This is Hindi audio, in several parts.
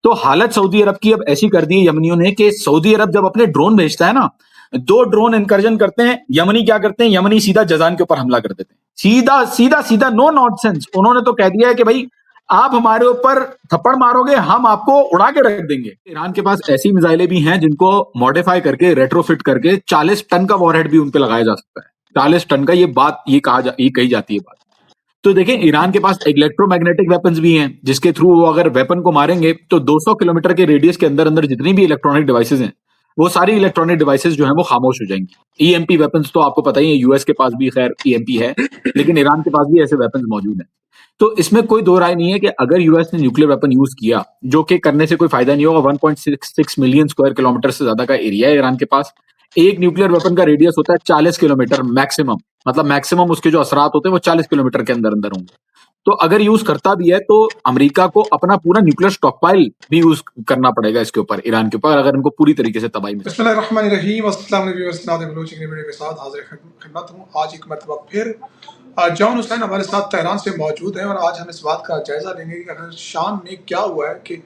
तो हालत सऊदी अरब की अब ऐसी कर दी है यमनियों ने कि सऊदी अरब जब अपने ड्रोन भेजता है ना, 2 ड्रोन इनकर्जन करते हैं, यमनी क्या करते हैं, यमनी सीधा जज़ान के ऊपर हमला कर देते हैं। सीधा, सीधा, सीधा, नो नॉनसेंस। उन्होंने तो कह दिया है कि भाई आप हमारे ऊपर थप्पड़ मारोगे, हम आपको उड़ा के रख देंगे। ईरान के पास ऐसी मिसाइलें भी हैं जिनको मॉडिफाई करके, रेट्रोफिट करके 40 टन का वॉरहेड भी उन पे लगाया जा सकता है। 40 टन का, ये कही जाती है बात। तो देखें, ईरान के पास इलेक्ट्रोमैग्नेटिक वेपन्स भी हैं, जिसके थ्रू वो अगर वेपन को मारेंगे तो 200 किलोमीटर के रेडियस के अंदर अंदर जितनी भी इलेक्ट्रॉनिक डिवाइसेज हैं, वो सारी इलेक्ट्रॉनिक डिवाइसेज जो हैं वो खामोश हो जाएंगी। ईएमपी वेपन्स तो आपको पता ही है, यूएस के पास भी खैर ईएमपी है, लेकिन ईरान के पास भी ऐसे वेपन्स मौजूद हैं। तो इसमें कोई दो राय नहीं है कि अगर यूएस ने न्यूक्लियर वेपन यूज किया, जो कि करने से कोई फायदा नहीं होगा, 1.66 मिलियन स्क्वायर किलोमीटर से ज्यादा का एरिया है ईरान के पास। एक न्यूक्लियर वेपन का रेडियस होता है 40 किलोमीटर मैक्सिमम, मतलब मैक्सिमम उसके जो असरात होते हैं वो 40 किलोमीटर के अंदर अंदर होंगे। तो अगर यूज करता भी है तो अमेरिका को अपना पूरा न्यूक्लियर स्टॉकपाइल भी यूज करना पड़ेगा इसके ऊपर, ईरान के ऊपर, अगर इनको पूरी तरीके से तबाही में। बिस्मिल्लाहिर्रहमानिर्रहीम, अस्सलाम वालेकुम। वीडियो के साथ हाजिर खिदमत हूँ। आज एक मरतबा फिर जॉन हुसैन हमारे साथ तेहरान से मौजूद हैं और आज हम इस बात का जायजा लेंगे कि अगर शाम में क्या हुआ है कि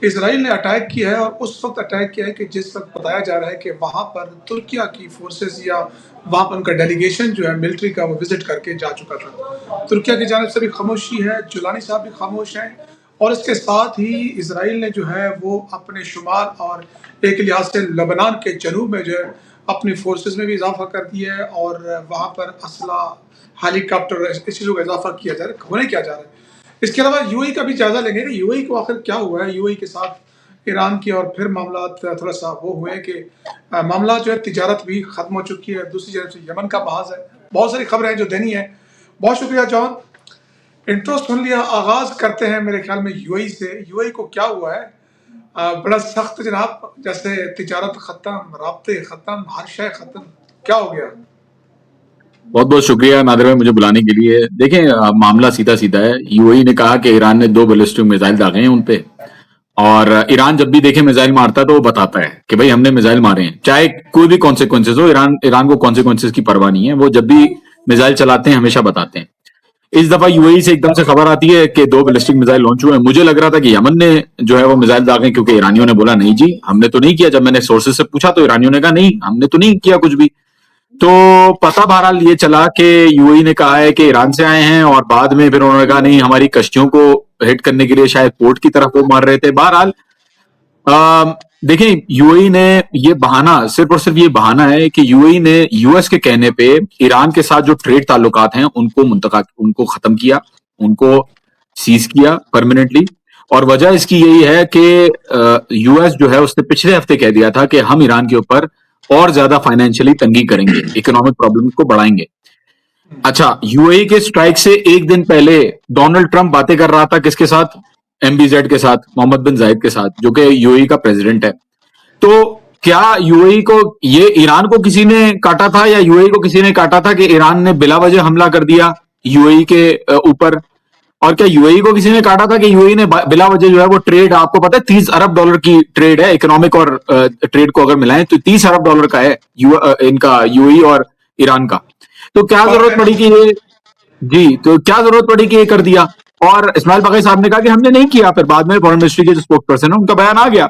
इसराइल ने अटैक किया है, और उस वक्त अटैक किया है कि जिस वक्त बताया जा रहा है कि वहाँ पर तुर्किया की फोर्सेस या वहाँ पर उनका डेलीगेशन जो है मिलिट्री का, वो विजिट करके जा चुका था। तुर्किया की जानिब से भी खामोशी है, जुलानी साहब भी खामोश हैं, और इसके साथ ही इसराइल ने जो है वो अपने शुमाल और एक लिहाज से लबनान के जनूब में जो है अपनी फोर्सेस में भी इजाफा कर दिया है, और वहाँ पर असला, हेलीकॉप्टर, इस चीज़ों का इजाफा किया जा रहा है, होने क्या जा रहा है। इसके अलावा यूएई का भी जायजा लेंगे कि यूएई को आखिर क्या हुआ है। यूएई के साथ ईरान की और फिर मामला थोड़ा सा वो हुए कि मामला जो है तिजारत भी खत्म हो चुकी है। दूसरी जानब से यमन का बहास है। बहुत सारी खबरें हैं जो देनी है। बहुत शुक्रिया जॉन, इंट्रो सुन लिया। आगाज करते हैं मेरे ख्याल में यूएई से। यूएई को क्या हुआ है? बड़ा सख्त जनाब, जैसे तिजारत खत्म, राब्ते खत्म, हर शय खत्म, क्या हो गया? बहुत बहुत शुक्रिया नादिर भाई मुझे बुलाने के लिए। देखें, मामला सीधा सीधा है। यूएई ने कहा कि ईरान ने 2 बैलिस्टिक मिसाइल दागे हैं उन पे, और ईरान जब भी देखे मिसाइल मारता है तो वो बताता है कि भाई हमने मिसाइल मारे हैं, चाहे कोई भी कॉन्सिक्वेंसेज हो। ईरान को कॉन्सिक्वेंसेज की परवाह नहीं है, वो जब भी मिसाइल चलाते हैं हमेशा बताते हैं। इस दफा यूएई से एकदम से खबर आती है कि 2 बैलिस्टिक मिसाइल लॉन्च हुए हैं। मुझे लग रहा था कि यमन ने जो है वो मिसाइल दागे, क्योंकि ईरानियों ने बोला नहीं जी हमने तो नहीं किया। जब मैंने सोर्सेज से पूछा तो ईरानियों ने कहा नहीं हमने तो नहीं किया कुछ भी। तो पता बहरहाल ये चला कि यूएई ने कहा है कि ईरान से आए हैं, और बाद में फिर उन्होंने कहा नहीं हमारी कश्तियों को हिट करने के लिए शायद पोर्ट की तरफ वो मार रहे थे। बहरहाल देखें, यूएई ने ये बहाना, सिर्फ और सिर्फ ये बहाना है कि यूएई ने यूएस के कहने पे ईरान के साथ जो ट्रेड ताल्लुकात हैं उनको खत्म किया, उनको सीज किया परमानेंटली। और वजह इसकी यही है कि यूएस जो है उसने पिछले हफ्ते कह दिया था कि हम ईरान के ऊपर और ज्यादा फाइनेंशियली तंगी करेंगे, इकोनॉमिक प्रॉब्लम्स को बढ़ाएंगे। अच्छा, यूएई के स्ट्राइक से एक दिन पहले डोनाल्ड ट्रंप बातें कर रहा था किसके साथ? एमबीजेड के साथ, मोहम्मद बिन जायद के साथ, जो कि यूएई का प्रेसिडेंट है। तो क्या यूएई को, ये ईरान को किसी ने काटा था या यूएई को किसी ने काटा था कि ईरान ने बिला वजह हमला कर दिया यूएई के ऊपर? और क्या यूएई को किसी ने काटा था कि यूएई ने बिला वजह जो है वो ट्रेड, आपको पता है 30 अरब डॉलर की ट्रेड है, इकोनॉमिक और ट्रेड को अगर मिलाएं तो 30 अरब डॉलर का है इनका यूएई और ईरान का। तो क्या जरूरत पड़ी कि ये, जी, तो क्या जरूरत पड़ी कि ये कर दिया? और इस्माइल बघई साहब ने कहा कि हमने नहीं किया। फिर बाद में फॉरेन मिनिस्ट्री के जो स्पोक्स पर्सन है उनका बयान आ गया।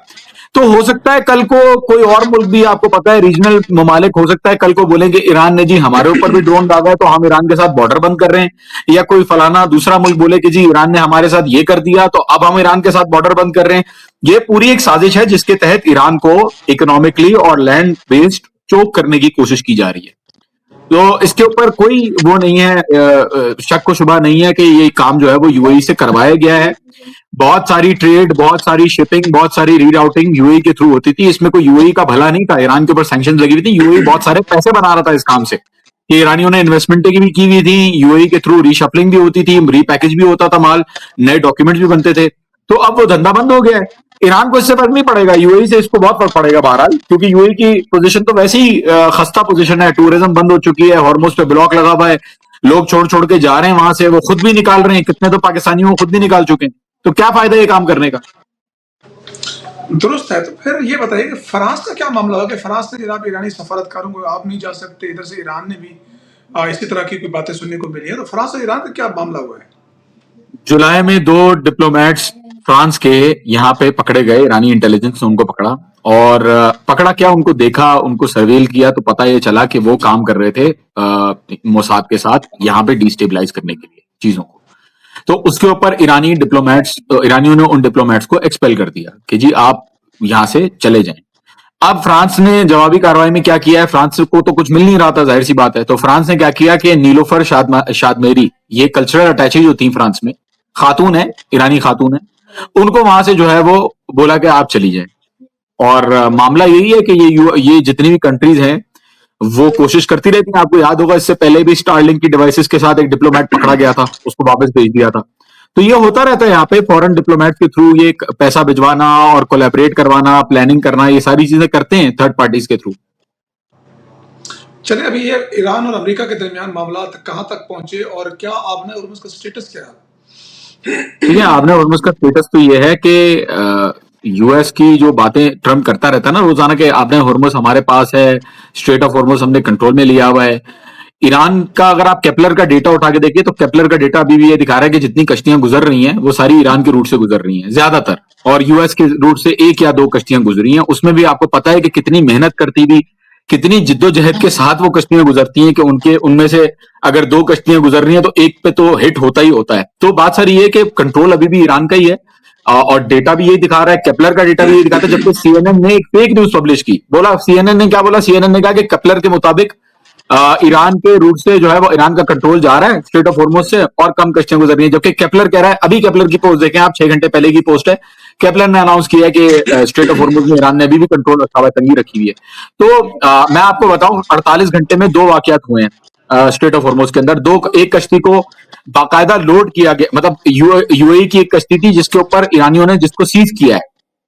तो हो सकता है कल को कोई और मुल्क भी, आपको पता है रीजनल ममालिक, हो सकता है कल को बोलेंगे ईरान ने जी हमारे ऊपर भी ड्रोन दागा है तो हम ईरान के साथ बॉर्डर बंद कर रहे हैं, या कोई फलाना दूसरा मुल्क बोले कि जी ईरान ने हमारे साथ ये कर दिया तो अब हम ईरान के साथ बॉर्डर बंद कर रहे हैं। ये पूरी एक साजिश है जिसके तहत ईरान को इकोनॉमिकली और लैंड बेस्ड चोक करने की कोशिश की जा रही है। तो इसके ऊपर कोई वो नहीं है, शक व शुबा नहीं है कि ये काम जो है वो यूएई से करवाया गया है। बहुत सारी ट्रेड, बहुत सारी शिपिंग, बहुत सारी रीराउटिंग यूएई के थ्रू होती थी। इसमें कोई यूएई का भला नहीं था। ईरान के ऊपर सैंक्शंस लगी हुई थी, यूएई बहुत सारे पैसे बना रहा था इस काम से। कि ईरानियों ने इन्वेस्टमेंट भी की हुई थी, यूएई के थ्रू रीशफलिंग भी होती थी, रीपैकेज भी होता था माल, नए डॉक्यूमेंट्स भी बनते थे। तो अब वो धंधा बंद हो गया है। ईरान को इससे फर्क नहीं पड़ेगा, यूएई से इसको बहुत फर्क पड़ेगा बहरहाल, क्योंकि यूएई की पोजीशन तो वैसे ही खस्ता पोजीशन है। टूरिज्म बंद हो चुकी है, हॉर्मुज पे ब्लॉक लगा हुआ है, लोग छोड़ छोड़ के जा रहे हैं वहां से, वो खुद भी निकाल रहे हैं, कितने तो पाकिस्तानियों को खुद भी निकाल चुके हैं। तो क्या फायदा ये काम करने का? दुरुस्त है। तो फिर ये बताइए कि फ्रांस का क्या मामला होगा कि फ्रांस ने जनाब ईरानी सफारतकारों को आप नहीं जा सकते, इधर से ईरान ने भी इसी तरह की कोई बातें सुनने को मिली है। तो फ्रांस और ईरान का क्या मामला हुआ है? जुलाई में 2 डिप्लोमेट्स फ्रांस के यहाँ पे पकड़े गए, ईरानी इंटेलिजेंस ने उनको पकड़ा, और पकड़ा क्या, उनको देखा, उनको सर्वेल किया तो पता ये चला कि वो काम कर रहे थे मोसाद के साथ यहाँ पे डिस्टेबलाइज करने के लिए चीजों को। तो उसके ऊपर ईरानियों ने उन डिप्लोमेट्स को एक्सपेल कर दिया कि जी आप यहां से चले जाएं। अब फ्रांस ने जवाबी कार्रवाई में क्या किया है, फ्रांस को तो कुछ मिल नहीं रहा था, जाहिर सी बात है, तो फ्रांस ने क्या किया कि नीलोफर शादमेरी, ये कल्चरल अटैची जो थी फ्रांस में, खातून है, ईरानी खातून है, उनको वहां से जो है वो बोला कि आप चली जाएं। और मामला यही है कि ये जितनी भी कंट्रीज हैं वो कोशिश करती रहती हैं। आपको याद होगा इससे पहले भी स्टारलिंक की डिवाइसेस के साथ एक डिप्लोमेट पकड़ा गया था, उसको वापस भेज दिया था। तो ये होता रहता है यहाँ पे, फॉरेन डिप्लोमेट के थ्रू ये पैसा भिजवाना और कोलैबोरेट करवाना, प्लानिंग करना, ये सारी चीजें करते हैं थर्ड पार्टीज के थ्रू। चलिए, अभी ये ईरान और अमेरिका के दरमियान मामला कहाँ तक पहुंचे और क्या आबने और उसका स्टेटस क्या है? ठीक है, आबने हॉर्मुज का स्टेटस तो ये है कि यूएस की जो बातें ट्रम्प करता रहता है ना रोजाना, के आबने हॉर्मुज हमारे पास है, स्ट्रेट ऑफ हॉर्मुज हमने कंट्रोल में लिया हुआ है। ईरान का अगर आप केपलर का डेटा उठा के देखिए तो केपलर का डेटा अभी भी ये दिखा रहा है कि जितनी कश्तियां गुजर रही हैं वो सारी ईरान के रूट से गुजर रही हैं ज्यादातर, और यूएस के रूट से एक या दो कश्तियां गुजरी हैं। उसमें भी आपको पता है कि कितनी मेहनत करती भी, कितनी जिद्दोजहद के साथ वो कश्तियां गुजरती हैं, कि उनमें से अगर दो कश्तियां गुजर रही हैं तो एक पे तो हिट होता ही होता है। तो बात सारी ये कि कंट्रोल अभी भी ईरान का ही है, और डेटा भी यही दिखा रहा है, केपलर का डेटा भी यही दिखाता है। जबकि सीएनएन ने एक फेक न्यूज पब्लिश की, बोला, सीएनएन ने क्या बोला, सीएनएन ने कहा कि केपलर के मुताबिक ईरान के रूट से जो है वो ईरान का कंट्रोल जा रहा है स्ट्रेट ऑफ हॉर्मुज से, और कम कश्तियां गुजर रही हैं। जबकि केपलर कह रहा है, अभी केपलर की पोस्ट देखें आप, 6 घंटे पहले की पोस्ट है, केपलर ने अनाउंस किया है कि स्ट्रेट ऑफ हॉर्मुज में ईरान ने अभी भी कंट्रोल रखा हुआ है, तंगी रखी हुई है। तो मैं आपको बताऊं, 48 घंटे में 2 वाकयात हुए हैं स्ट्रेट ऑफ हॉर्मुज के अंदर। एक कश्ती को बाकायदा लोड किया गया, मतलब यूएई की एक कश्ती थी जिसके ऊपर ईरानियों ने, जिसको सीज किया है,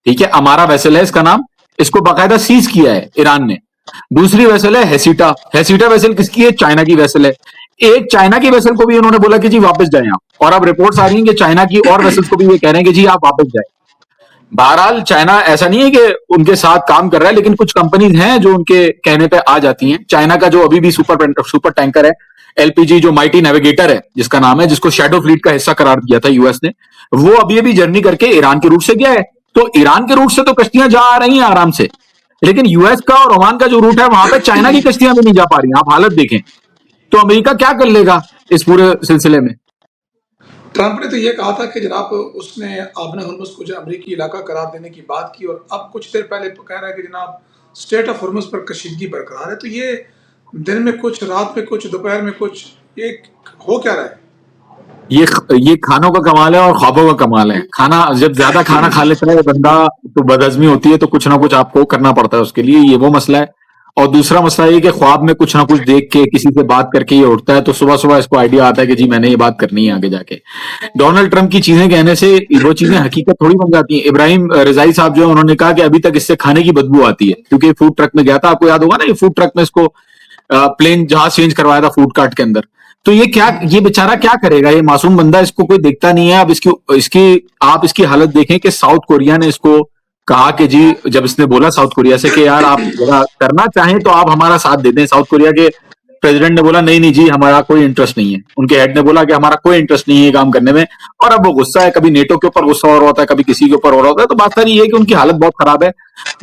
ठीक है, अमारा वेसल है इसका नाम, इसको बाकायदा सीज किया है ईरान ने। दूसरी वेसल है हेसिटा। हेसिटा वेसल किसकी है? चाइना की वेसल है। एक चाइना की वेसल को भी उन्होंने बोला कि जी वापस जाएं आप, और अब रिपोर्ट्स आ रही हैं कि चाइना की और वेसल्स को भी ये कह रहे हैं कि जी आप वापस जाएं। बहरहाल चाइना ऐसा नहीं है कि उनके साथ काम कर रहा है, लेकिन कुछ कंपनीज हैं जो उनके कहने पे आ जाती हैं। चाइना का जो अभी भी सुपर टैंकर है एलपीजी, जो माइटी नेविगेटर है जिसका नाम है, जिसको शैडो फ्लीट का हिस्सा करार दिया था यूएस ने, वो अभी अभी जर्नी करके ईरान के रूट से गया है। तो ईरान के रूट से तो कश्तियां जा आ रही हैं आराम से, लेकिन यूएस का और ओमान का जो रूट है वहां पे चाइना की कश्तियां भी नहीं जा पा रही। आप हालत देखें तो अमेरिका क्या कर लेगा इस पूरे सिलसिले में। ट्रंप ने तो ये कहा था कि जनाब उसने आबने हॉर्मुज को जो अमरीकी इलाका करार देने की बात की, और अब कुछ देर पहले कह रहा है कि जनाब स्टेट ऑफ हॉर्मुज पर कशीदगी बरकरार है। तो ये दिन में कुछ, रात में कुछ, दोपहर में कुछ, ये हो क्या रहा है? ये खानों का कमाल है और ख्वाबों का कमाल है। खाना जब ज्यादा खाना खा लेता है बंदा तो बदहजमी होती है, तो कुछ ना कुछ आपको करना पड़ता है उसके लिए, ये वो मसला है। और दूसरा मसला ये कि ख्वाब में कुछ ना कुछ देख के किसी से बात करके ये उठता है, तो सुबह सुबह इसको आइडिया आता है कि जी मैंने ये बात करनी है आगे जाके। डोनाल्ड ट्रंप की चीजें कहने से वो चीजें हकीकत थोड़ी बन जाती हैं। इब्राहिम रिजाई साहब जो है, उन्होंने कहा कि अभी तक इससे खाने की बदबू आती है, क्योंकि फूड ट्रक में गया था, आपको याद होगा ना, ये फूड ट्रक में इसको प्लेन जहाज चेंज करवाया था फूड कार्ट के अंदर। तो ये बेचारा क्या करेगा, ये मासूम बंदा, इसको कोई देखता नहीं है। अब आप इसकी हालत देखें कि साउथ कोरिया ने इसको कहा कि जी, जब इसने बोला साउथ कोरिया से कि यार आप जरा करना चाहें तो आप हमारा साथ दे दें, साउथ कोरिया के प्रेसिडेंट ने बोला नहीं नहीं जी हमारा कोई इंटरेस्ट नहीं है। उनके हेड ने बोला कि हमारा कोई इंटरेस्ट नहीं है काम करने में। और अब वो गुस्सा है, कभी नेटो के ऊपर गुस्सा हो रहा होता है, कभी किसी के ऊपर हो रहा होता है। तो बात सारी ये है कि उनकी हालत बहुत खराब है,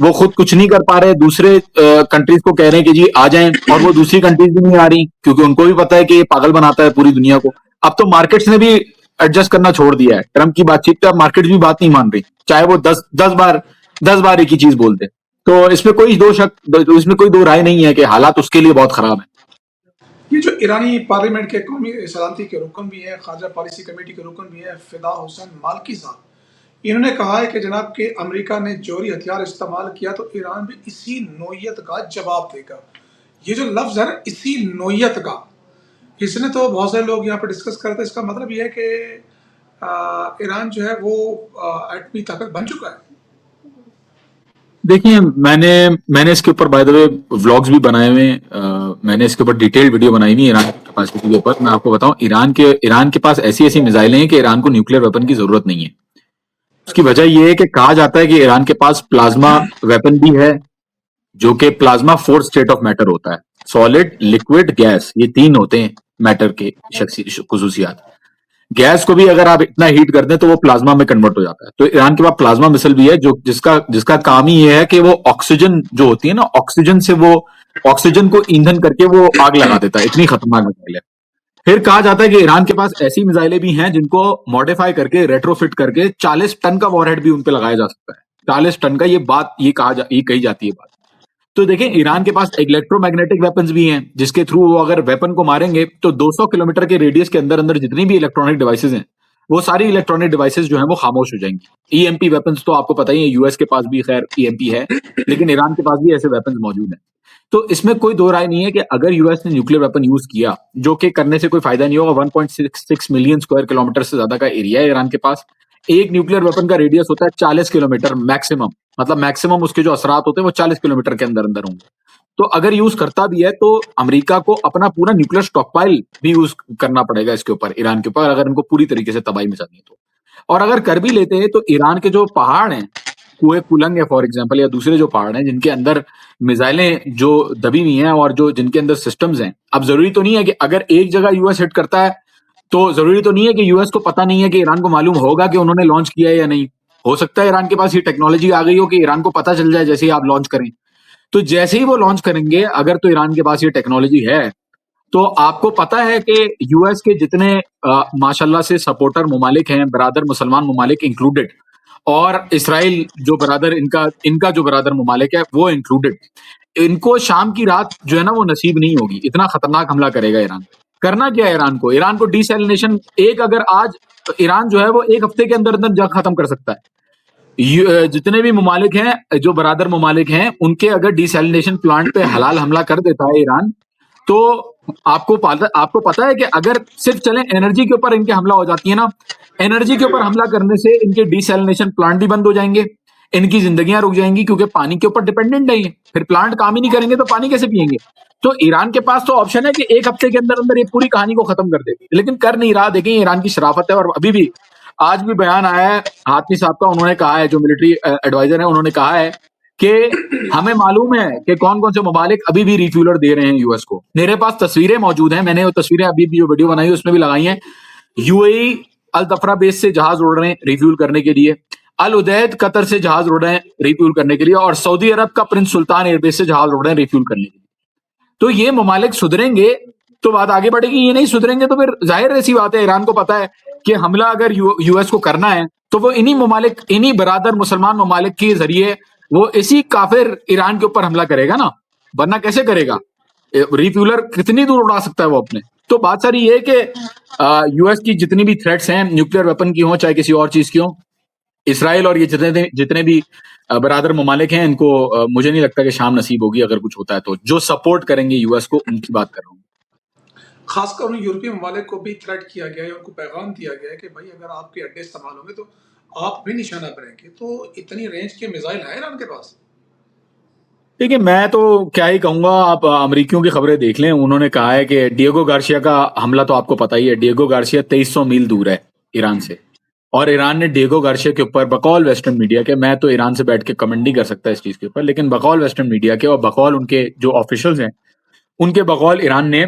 वो खुद कुछ नहीं कर पा रहे, दूसरे कंट्रीज को कह रहे हैं कि जी आ जाएं, और वो दूसरी कंट्रीज भी नहीं आ रही, क्योंकि उनको भी पता है कि ये पागल बनाता है पूरी दुनिया को। अब तो मार्केट्स ने भी एडजस्ट करना छोड़ दिया है ट्रंप की बातचीत पे। अब मार्केट भी बात नहीं मान रही, चाहे वो 10 बार एक ही चीज बोलते। तो इसमें कोई दो राय नहीं है कि हालात उसके लिए बहुत खराब है। ये जो ईरानी पार्लियामेंट के कौमी सलामती के रुकन भी है, खारजा पॉलिसी कमेटी के रुकन भी है, फिदा हुसैन मालकी साहब, इन्होंने कहा है कि जनाब के अमेरिका ने जोहरी हथियार इस्तेमाल किया तो ईरान भी इसी नोयत का जवाब देगा। ये जो लफ्ज है ना, इसी नोयत का, इसने तो बहुत सारे लोग यहाँ पे डिस्कस करते हैं। इसका मतलब ये है कि ईरान जो है वो एटमी ताकत बन चुका है। देखिए, मैंने इसके ऊपर बाय द वे व्लॉग्स भी बनाए हुए हैं। मैंने इसके ऊपर डिटेल्ड वीडियो बनाई हुई है ईरान की कैपेसिटी के ऊपर। मैं आपको बताऊं, ईरान के पास ऐसी ऐसी मिसाइलें हैं कि ईरान को न्यूक्लियर वेपन की जरूरत नहीं है। उसकी वजह यह है कि कहा जाता है कि ईरान के पास प्लाज्मा वेपन भी है, जो कि प्लाज्मा 4 स्टेट ऑफ मैटर होता है, सॉलिड, लिक्विड, गैस, ये 3 होते हैं मैटर के खसूसियात। गैस को भी अगर आप इतना हीट कर दें तो वो प्लाज्मा में कन्वर्ट हो जाता है। तो ईरान के पास प्लाज्मा मिसाइल भी है, जो जिसका जिसका काम ही ये है कि वो ऑक्सीजन जो होती है ना, ऑक्सीजन से वो ऑक्सीजन को ईंधन करके वो आग लगा देता है। इतनी खतरनाक मिसाइल है। फिर कहा जाता है कि ईरान के पास ऐसी मिसाइलें भी हैं जिनको मॉडिफाई करके रेट्रोफिट करके 40 टन का वॉरहेड भी उन पे लगाया जा सकता है। 40 टन का, ये कही जाती है बात। तो देखें, ईरान के पास इलेक्ट्रोमैग्नेटिक वेपन्स भी हैं, जिसके थ्रू वो अगर वेपन को मारेंगे तो 200 किलोमीटर के रेडियस के अंदर अंदर जितनी भी इलेक्ट्रॉनिक डिवाइसेज हैं, वो सारी इलेक्ट्रॉनिक डिवाइसेज जो हैं वो खामोश हो जाएंगी। ईएमपी वेपन्स तो आपको पता ही है, यूएस के पास भी खैर ईएमपी है, लेकिन ईरान के पास भी ऐसे वेपन्स मौजूद हैं। तो इसमें कोई दो राय नहीं है कि अगर यूएस ने न्यूक्लियर वेपन यूज किया, जो कि करने से कोई फायदा नहीं होगा। 1.66 मिलियन स्क्वायर किलोमीटर से ज्यादा का एरिया है ईरान के पास। एक न्यूक्लियर वेपन का रेडियस होता है 40 किलोमीटर मैक्सिमम, मतलब मैक्सिमम उसके जो असरात होते हैं वो 40 किलोमीटर के अंदर अंदर होंगे। तो अगर यूज करता भी है तो अमेरिका को अपना पूरा न्यूक्लियर स्टॉकपाइल भी यूज करना पड़ेगा इसके ऊपर, ईरान के ऊपर, अगर इनको पूरी तरीके से तबाही मचानी है तो। और अगर कर भी लेते हैं तो ईरान के जो पहाड़ हैं, कुए कुलंग है फॉर एग्जांपल, या दूसरे जो पहाड़ हैं जिनके अंदर मिसाइलें जो दबी हुई हैं और जो जिनके अंदर सिस्टम्स हैं, अब जरूरी तो नहीं है कि अगर एक जगह यूएस हिट करता है तो जरूरी तो नहीं है कि यूएस को पता नहीं है कि ईरान को मालूम होगा कि उन्होंने लॉन्च किया है या नहीं। हो सकता है ईरान के पास ये टेक्नोलॉजी आ गई हो कि ईरान को पता चल जाए जैसे ही आप लॉन्च करें। तो जैसे ही वो लॉन्च करेंगे, अगर तो ईरान के पास ये टेक्नोलॉजी है, तो आपको पता है कि यूएस के जितने माशाल्लाह से सपोर्टर ममालिक हैं, बरादर मुसलमान ममालिक इंक्लूडेड, और इसराइल जो बरादर इनका इनका जो बरादर ममालिक है वो इंक्लूडेड, इनको शाम की रात जो है ना वो नसीब नहीं होगी। इतना खतरनाक हमला करेगा ईरान। करना क्या है ईरान को? ईरान को डीसैलिनेशन, एक अगर आज ईरान जो है वो एक हफ्ते के अंदर अंदर जंग खत्म कर सकता है। जितने भी ममालिक हैं, जो बरादर ममालिक हैं, उनके अगर डिसैलिनेशन प्लांट पे हलाल हमला कर देता है ईरान, तो आपको पता है कि अगर सिर्फ चले एनर्जी के ऊपर इनके हमला हो जाती है ना, एनर्जी के ऊपर हमला करने से इनके डिसैलिनेशन प्लांट भी बंद हो जाएंगे, इनकी जिंदगियां रुक जाएंगी, क्योंकि पानी के ऊपर डिपेंडेंट है ये। फिर प्लांट काम ही नहीं करेंगे तो पानी कैसे पिएंगे? तो ईरान के पास तो ऑप्शन है कि एक हफ्ते के अंदर अंदर ये पूरी कहानी को खत्म कर देगी, लेकिन कर नहीं रहा। देखें, ईरान की शराफत है। और अभी भी, आज भी बयान आया है हाथमी साहब का, उन्होंने कहा है, जो मिलिट्री एडवाइजर है, उन्होंने कहा है कि हमें मालूम है कि कौन कौन से ममालिक अभी भी रिफ्यूलर दे रहे हैं यूएस को। मेरे पास तस्वीरें मौजूद हैं, मैंने वो तस्वीरें अभी भी जो वीडियो बनाई है उसमें भी लगाई हैं। यूएई अल तफरा बेस से जहाज उड़ रहे हैं रिफ्यूल करने के लिए, अल उदैद कतर से जहाज उड़ रहे हैं रिफ्यूल करने के लिए, और सऊदी अरब का प्रिंस सुल्तान एयरबेस से जहाज उड़ रहे हैं रिफ्यूल करने के लिए। तो ये ममालिक सुधरेंगे तो बात आगे बढ़ेगी, ये नहीं सुधरेंगे तो फिर जाहिर ऐसी बात है, ईरान को पता है कि हमला अगर यूएस को करना है तो वो इन्हीं ममालिक, इन्हीं बरादर मुसलमान ममालिक के जरिए वो इसी काफिर ईरान के ऊपर हमला करेगा ना, वरना कैसे करेगा? रिफ्यूलर कितनी दूर उड़ा सकता है वो अपने? तो बात सारी ये है कि यूएस की जितनी भी थ्रेट्स हैं, न्यूक्लियर वेपन की हो चाहे किसी और चीज की हो, इसराइल और ये जितने जितने भी बरादर ममालिक हैं, इनको मुझे नहीं लगता कि शाम नसीब होगी अगर कुछ होता है तो। जो सपोर्ट करेंगे यूएस को, उनकी बात कर रहा हूँ। खासकर उन यूरोपीय ममालिक को भी थ्रेट किया गया है, उनको पैगाम दिया गया है कि भाई अगर आपके अड्डे इस्तेमाल होंगे तो आप भी निशाना बनेंगे। तो इतनी रेंज के मिसाइल हैं ईरान के पास। देखिए, मैं तो क्या ही कहूंगा, आप अमरीकियों की खबरें देख लें। उन्होंने कहा है कि डिएगो गार्सिया का हमला तो आपको पता ही है। डिएगो गार्सिया 2300 मील दूर है ईरान से, और ईरान ने डिएगो गार्सिया के ऊपर बकौल वेस्टर्न मीडिया के, मैं तो ईरान से बैठ के कमेंट नहीं कर सकता इस चीज के ऊपर, लेकिन बकौल वेस्टर्न मीडिया के और बकौल उनके जो ऑफिशियल्स हैं, उनके बकौल ईरान ने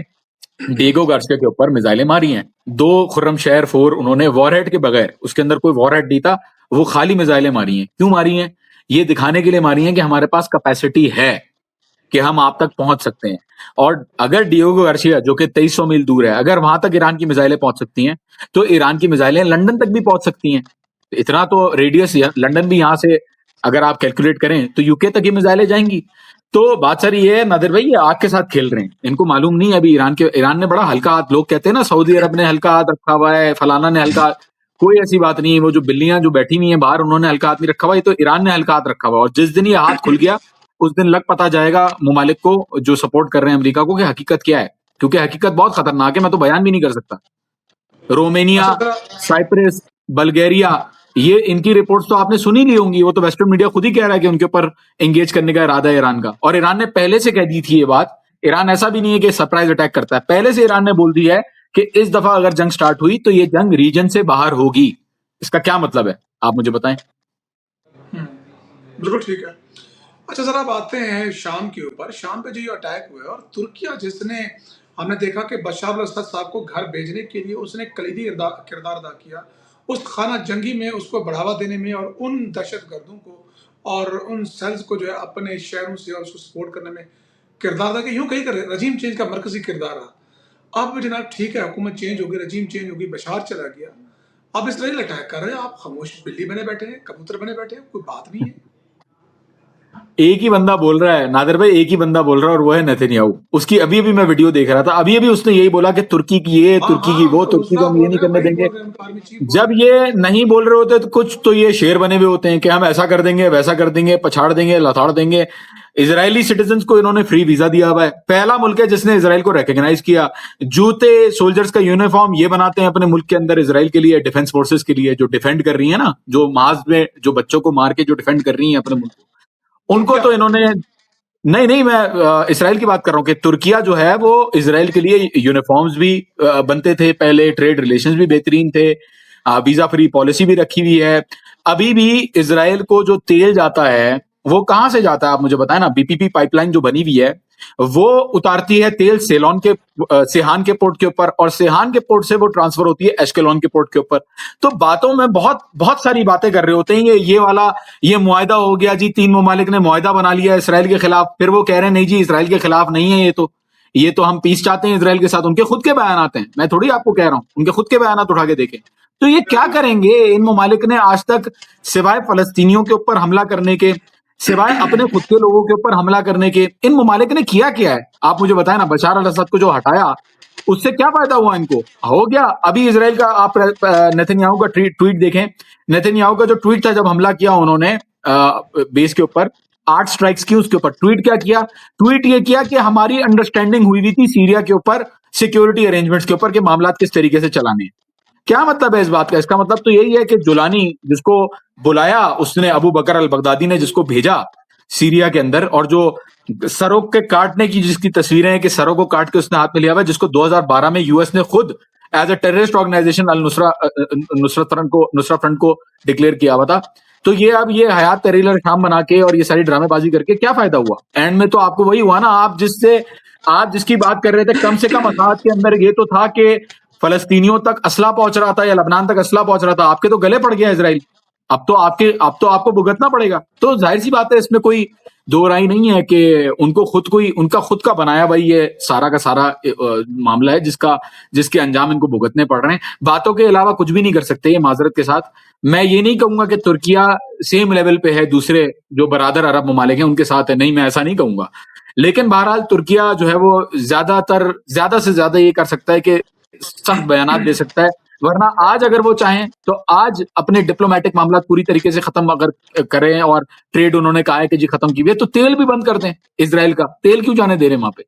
डिएगो गार्सिया के ऊपर मिसाइलें मारी हैं। 2 खुर्रमशहर 4 उन्होंने वॉरहेड के बगैर, उसके अंदर कोई वॉरहेड नहीं था, वो खाली मिसाइलें मारी हैं। क्यों मारी हैं? ये दिखाने के लिए मारी हैं कि हमारे पास कैपेसिटी है कि हम आप तक पहुंच सकते हैं। और अगर डिएगो गार्सिया, जो कि 2300 मील दूर है, अगर वहां तक ईरान की मिसाइलें पहुंच सकती हैं, तो ईरान की मिसाइलें लंदन तक भी पहुंच सकती हैं। इतना तो रेडियस, लंदन भी यहां से अगर आप कैलकुलेट करें तो यूके तक ही मिसाइलें जाएंगी। तो बात सारी ये है नादिर भाई, ये आग के साथ खेल रहे हैं। इनको मालूम नहीं है अभी ईरान ने बड़ा हल्का हाथ, लोग कहते हैं ना सऊदी अरब ने हल्का हाथ रखा हुआ है, फलाना ने हल्का, कोई ऐसी बात नहीं है। वो जो बिल्लियां जो बैठी हुई हैं बाहर, उन्होंने हल्का हाथ नहीं रखा हुआ, ये तो ईरान ने हल्का हाथ रखा हुआ। और जिस दिन ये हाथ खुल गया, उस दिन लग पता जाएगा ममालिक को जो सपोर्ट कर रहे हैं अमेरिका को, कि हकीकत क्या है। क्योंकि हकीकत बहुत खतरनाक है, मैं तो बयान भी नहीं कर सकता। रोमेनिया, अच्छा जरा साइप्रस, बल्गेरिया, ये इनकी रिपोर्ट्स तो आपने सुनी ली होंगी। वो तो वेस्टर्न मीडिया खुद ही कह रहा है कि उनके ऊपर एंगेज करने का इरादा है ईरान का, और ईरान ने पहले से कह दी थी ये बात। ईरान ऐसा भी नहीं है कि सरप्राइज अटैक करता है, पहले से ईरान ने बोल दिया है कि इस दफा अगर जंग स्टार्ट हुई तो ये जंग रीजन से बाहर होगी। इसका क्या मतलब है, आप मुझे बताएं। बिल्कुल ठीक है। अच्छा जरा अब आते हैं शाम के ऊपर। शाम पे जो ये अटैक हुए और तुर्किया जिसने हमने देखा कि बशर अल-असद साहब को घर भेजने के लिए उसने कलीदी किरदार अदा किया। उस खाना जंगी में उसको बढ़ावा देने में और उन दहशतगर्दों को और उन सेल्स को जो है अपने शहरों से और उसको सपोर्ट करने में किरदार अदा किया। यूँ कहीं का रजीम चेंज का मरकज़ी किरदार रहा। अब जनाब ठीक है, हुकूमत चेंज होगी, रजीम चेंज होगी, बशार चला गया। अब इसराइल अटैक कर रहे हैं, आप खामोश बिल्ली बने बैठे हैं, कबूतर बने बैठे हैं, कोई बात नहीं है। एक ही बंदा बोल रहा है नादिर भाई, एक ही बंदा बोल रहा है और वो है नेतन्याहू। उसकी अभी अभी मैं वीडियो देख रहा था, अभी अभी उसने यही बोला कि तुर्की की ये, हाँ, तुर्की की हाँ, वो, तो तुर्की को उसका हम ये बोल नहीं रहे हैं, करने वही देंगे। बोल रहे हैं, उनका आर्मी चीफ बोल जब रहे हैं। ये नहीं बोल रहे होते तो कुछ तो ये शेर बने हुए होते हैं कि हम ऐसा कर देंगे, वैसा कर देंगे, पछाड़ देंगे, लथाड़ देंगे। इजरायली सिटीजन्स को इन्होंने फ्री वीजा दिया हुआ है। पहला मुल्क है जिसने इजराइल को रिकॉग्नाइज किया। जूते, सोल्जर्स का यूनिफॉर्म ये बनाते हैं अपने मुल्क के अंदर इजराइल के लिए, डिफेंस फोर्सेस के लिए, जो डिफेंड कर रही है ना, जो माज में जो बच्चों को मार के जो डिफेंड कर रही है अपने मुल्क को, उनको तुर्किया तो इन्होंने नहीं नहीं, मैं इसराइल की बात कर रहा हूँ कि तुर्किया जो है वो इसराइल के लिए यूनिफॉर्म्स भी बनते थे पहले, ट्रेड रिलेशंस भी बेहतरीन थे, वीजा फ्री पॉलिसी भी रखी हुई है। अभी भी इसराइल को जो तेल जाता है वो कहां से जाता है आप मुझे बताएं ना। बीपीपी पाइपलाइन जो बनी हुई है वो उतारती है तेल सेलोन के सेहान के पोर्ट के ऊपर, और सेहान के पोर्ट से वो ट्रांसफर होती है एश्केलोन के पोर्ट के ऊपर। तो बातों में बहुत बहुत सारी बातें कर रहे होते हैं, ये वाला ये मुआहदा हो गया जी, 3 ममालिक ने मुआहदा बना लिया इसराइल के खिलाफ, फिर वो कह रहे हैं नहीं जी इसराइल के खिलाफ नहीं है, ये तो हम पीस चाहते हैं इसराइल के साथ। उनके खुद के बयान आते हैं, मैं थोड़ी आपको कह रहा हूं, उनके खुद के बयान उठा के देखें। तो ये क्या करेंगे इन ममालिक ने आज तक, सिवाय फलस्तीनियों के ऊपर हमला करने के, सिवाय अपने खुद के लोगों के ऊपर हमला करने के, इन ममालिक ने किया क्या है आप मुझे बताएं ना। बशार अल असद को जो हटाया उससे क्या फायदा हुआ इनको? हो गया अभी इसराइल का, आप नेतन्याहू का ट्वीट देखें। नेतन्याहू का जो ट्वीट था जब हमला किया उन्होंने बेस के ऊपर, 8 स्ट्राइक्स की, उसके ऊपर ट्वीट क्या किया? ट्वीट ये किया कि हमारी अंडरस्टैंडिंग हुई थी सीरिया के ऊपर, सिक्योरिटी अरेंजमेंट्स के ऊपर, कि मामला किस तरीके से चलाने हैं। क्या मतलब है इस बात का? इसका मतलब तो यही है कि जुलानी जिसको बुलाया उसने, अबू बकर अल बगदादी ने जिसको भेजा सीरिया के अंदर, और जो सरों के काटने की जिसकी तस्वीरें हैं कि सरों को काट के उसने हाथ में लिया हुआ है, जिसको 2012 में यूएस ने खुद as a terrorist organization Al Nusra Front को डिक्लेयर किया हुआ था। तो ये अब ये हयात तहरीर अल शाम बना के और ये सारी ड्रामेबाजी करके क्या फायदा हुआ? एंड में तो आपको वही हुआ ना, आप जिसकी बात कर रहे थे, कम से कम असाद के अंदर ये तो था कि फलस्तीनियों तक असला पहुंच रहा था या लबनान तक असला पहुंच रहा था, आपके तो गले पड़ गया इसराइल। अब तो आपको भुगतना पड़ेगा। तो जाहिर सी बात है, इसमें कोई दो राय नहीं है कि उनका खुद का बनाया भाई ये सारा का सारा मामला है जिसके अंजाम इनको भुगतने पड़ रहे हैं। बातों के अलावा कुछ भी नहीं कर सकते ये, माजरत के साथ। मैं ये नहीं कहूंगा कि तुर्किया सेम लेवल पे है दूसरे जो बरादर अरब ममालिक हैं उनके साथ है, नहीं, मैं ऐसा नहीं कहूंगा। लेकिन बहरहाल तुर्किया जो है वो ज्यादा से ज्यादा ये कर सकता है कि सख्त बयानात दे सकता है, वरना आज अगर वो चाहें तो आज अपने डिप्लोमेटिक मामला पूरी तरीके से खत्म अगर करें, और ट्रेड उन्होंने कहा है कि जी खत्म की हुई है, तो तेल भी बंद कर दें। इसराइल का तेल क्यों जाने दे रहे हैं वहां पे?